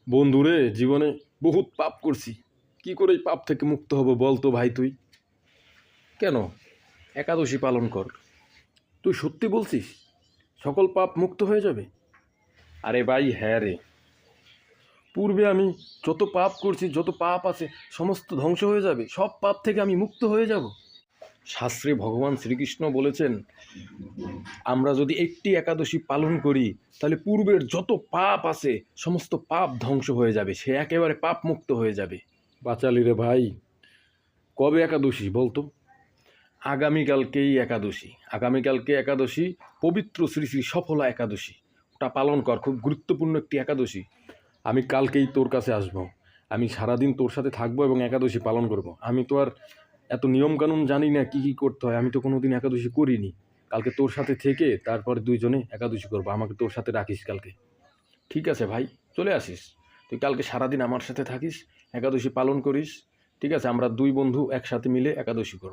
বন্ধুরে, জীবনে বহুত পাপ করছি। কি করে এই পাপ থেকে মুক্ত হব বল তো ভাই তুই? কেন? একাদশী পালন কর। তুই সত্যি বলছিস সকল পাপ মুক্ত হয়ে যাবে? আরে ভাই হ্যাঁ রে, পূর্বে আমি যত পাপ করছি, যত পাপ আছে সমস্ত ধ্বংস হয়ে যাবে, সব পাপ থেকে আমি মুক্ত হয়ে যাব। শাস্ত্রে ভগবান শ্রীকৃষ্ণ বলেছেন, আমরা যদি একটি একাদশী পালন করি তাহলে পূর্বের যত পাপ আছে সমস্ত পাপ ধ্বংস হয়ে যাবে, সে একেবারে পাপ মুক্ত হয়ে যাবে। বাঁচালি রে ভাই। কবে একাদশী বলতো? আগামীকালকেই একাদশী। আগামীকালকে একাদশী, পবিত্র শ্রী শ্রী সফলা একাদশী। ওটা পালন কর, খুব গুরুত্বপূর্ণ একটি একাদশী। আমি কালকেই তোর কাছে আসব। আমি সারাদিন তোর সাথে থাকবো এবং একাদশী পালন করব। আমি তো আর এত নিয়মকানুন জানি না কী কী করতে হয়, আমি তো কোনো দিন একাদশী করিনি। কালকে তোর সাথে থেকে তারপর দুইজনে একাদশী করবো, আমাকে তোর সাথে রাখিস কালকে। ঠিক আছে ভাই, চলে আসিস। তুই কালকে সারাদিন আমার সাথে থাকিস, একাদশী পালন করিস। ঠিক আছে, আমরা দুই বন্ধু একসাথে মিলে একাদশী করব।